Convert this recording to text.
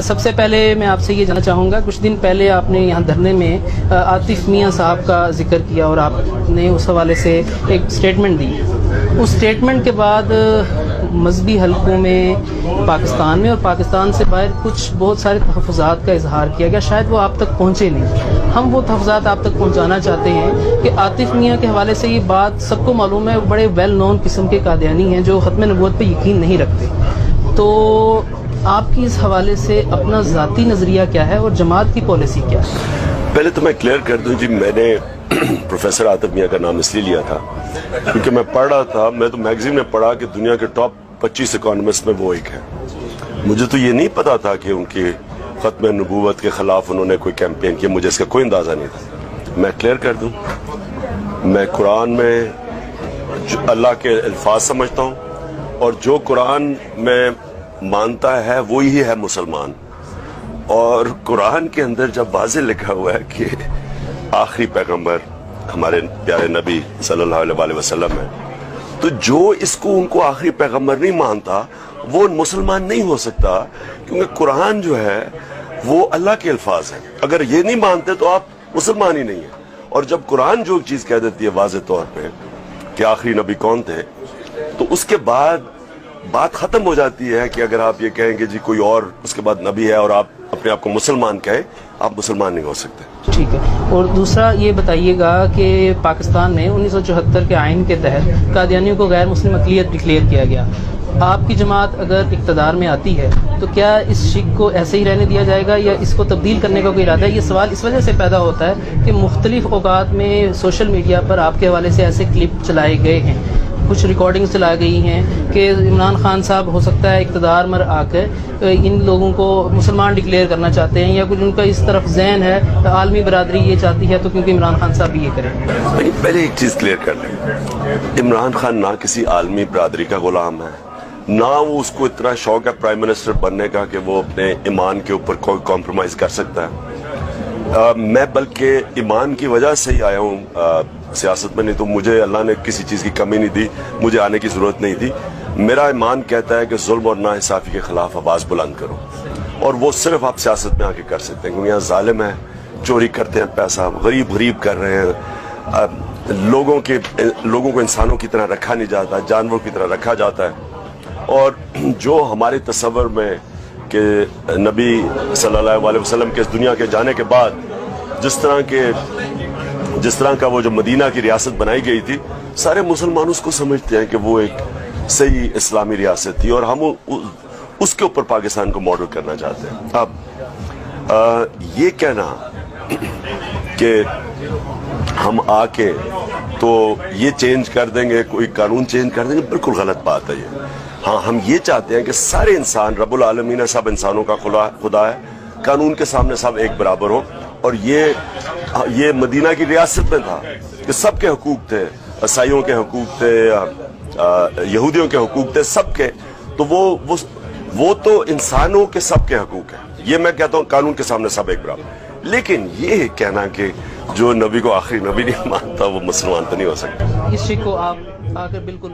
سب سے پہلے میں آپ سے یہ جاننا چاہوں گا، کچھ دن پہلے آپ نے یہاں دھرنے میں عاطف میاں صاحب کا ذکر کیا اور آپ نے اس حوالے سے ایک سٹیٹمنٹ دی۔ اس سٹیٹمنٹ کے بعد مذہبی حلقوں میں پاکستان میں اور پاکستان سے باہر کچھ بہت سارے تحفظات کا اظہار کیا گیا، شاید وہ آپ تک پہنچے نہیں۔ ہم وہ تحفظات آپ تک پہنچانا چاہتے ہیں کہ عاطف میاں کے حوالے سے یہ بات سب کو معلوم ہے، وہ بڑے ویل نون قسم کے قادیانی ہیں جو ختم نبوت پہ یقین نہیں رکھتے۔ تو آپ کی اس حوالے سے اپنا ذاتی نظریہ کیا ہے اور جماعت کی پالیسی کیا ہے؟ پہلے تو میں کلیئر کر دوں جی، میں نے پروفیسر عاطف میاں کا نام اس لیے لیا تھا کیونکہ میں پڑھ رہا تھا، میں تو میگزین میں پڑھا کہ دنیا کے ٹاپ 25 اکانومسٹ میں وہ ایک ہے۔ مجھے تو یہ نہیں پتا تھا کہ ان کی ختم نبوت کے خلاف انہوں نے کوئی کیمپین کیا، مجھے اس کا کوئی اندازہ نہیں تھا۔ میں کلیئر کر دوں، میں قرآن میں اللہ کے الفاظ سمجھتا ہوں اور جو قرآن میں مانتا ہے وہی ہے مسلمان، اور قرآن کے اندر جب واضح لکھا ہوا ہے کہ آخری پیغمبر ہمارے پیارے نبی صلی اللہ علیہ وسلم ہے، تو جو اس کو ان کو آخری پیغمبر نہیں مانتا وہ مسلمان نہیں ہو سکتا، کیونکہ قرآن جو ہے وہ اللہ کے الفاظ ہیں۔ اگر یہ نہیں مانتے تو آپ مسلمان ہی نہیں ہیں۔ اور جب قرآن جو چیز کہہ دیتی ہے واضح طور پہ کہ آخری نبی کون تھے، تو اس کے بعد بات ختم ہو جاتی ہے کہ اگر آپ یہ کہیں کہ جی کوئی اور اس کے بعد نبی ہے اور آپ اپنے آپ کو مسلمان کہیں، آپ مسلمان نہیں ہو سکتے۔ ٹھیک ہے، اور دوسرا یہ بتائیے گا کہ پاکستان میں 1974 کے آئین کے تحت قادیانیوں کو غیر مسلم اقلیت ڈکلیئر کیا گیا۔ آپ کی جماعت اگر اقتدار میں آتی ہے تو کیا اس شک کو ایسے ہی رہنے دیا جائے گا یا اس کو تبدیل کرنے کا کوئی ارادہ ہے؟ یہ سوال اس وجہ سے پیدا ہوتا ہے کہ مختلف اوقات میں سوشل میڈیا پر آپ کے حوالے سے ایسے کلپ چلائے گئے ہیں، کچھ ریکارڈنگز چلائی گئی ہیں کہ عمران خان صاحب ہو سکتا ہے اقتدار میں آ کے ان لوگوں کو مسلمان ڈکلیئر کرنا چاہتے ہیں، یا کچھ ان کا اس طرف ذہن ہے عالمی برادری یہ چاہتی ہے تو کیونکہ عمران خان صاحب بھی یہ کریں۔ پہلے ایک چیز کلیئر کر لیں، عمران خان نہ کسی عالمی برادری کا غلام ہے، نہ وہ اس کو اتنا شوق ہے پرائم منسٹر بننے کا کہ وہ اپنے ایمان کے اوپر کوئی کمپرومائز کر سکتا ہے۔ میں بلکہ ایمان کی وجہ سے ہی آیا ہوں سیاست میں، نہیں تو مجھے اللہ نے کسی چیز کی کمی نہیں دی، مجھے آنے کی ضرورت نہیں تھی۔ میرا ایمان کہتا ہے کہ ظلم اور ناانصافی کے خلاف آواز بلند کرو، اور وہ صرف آپ سیاست میں آ کے کر سکتے ہیں، کیونکہ یہاں ظالم ہے، چوری کرتے ہیں پیسہ، غریب کر رہے ہیں، لوگوں کو انسانوں کی طرح رکھا نہیں جاتا، جانوروں کی طرح رکھا جاتا ہے۔ اور جو ہمارے تصور میں کہ نبی صلی اللہ علیہ وسلم کے اس دنیا کے جانے کے بعد جس طرح کا وہ جو مدینہ کی ریاست بنائی گئی تھی، سارے مسلمان اس کو سمجھتے ہیں کہ وہ ایک صحیح اسلامی ریاست تھی، اور ہم اس کے اوپر پاکستان کو ماڈل کرنا چاہتے ہیں۔ اب یہ کہنا کہ ہم آ کے تو یہ چینج کر دیں گے، کوئی قانون چینج کر دیں گے، بالکل غلط بات ہے یہ۔ ہاں، ہم یہ چاہتے ہیں کہ سارے انسان، رب العالمین ہے، سب انسانوں کا خدا ہے، قانون کے سامنے سب ایک برابر ہو، اور یہ مدینہ کی ریاست میں تھا کہ سب کے حقوق تھے، عیسائیوں کے حقوق تھے، یہودیوں کے حقوق تھے، سب کے، تو وہ تو انسانوں کے سب کے حقوق ہیں۔ یہ میں کہتا ہوں قانون کے سامنے سب ایک برابر، لیکن یہ کہنا کہ جو نبی کو آخری نبی نہیں مانتا وہ مسلمان تو نہیں ہو سکتا۔ اس شک کو آپ آ کر بالکل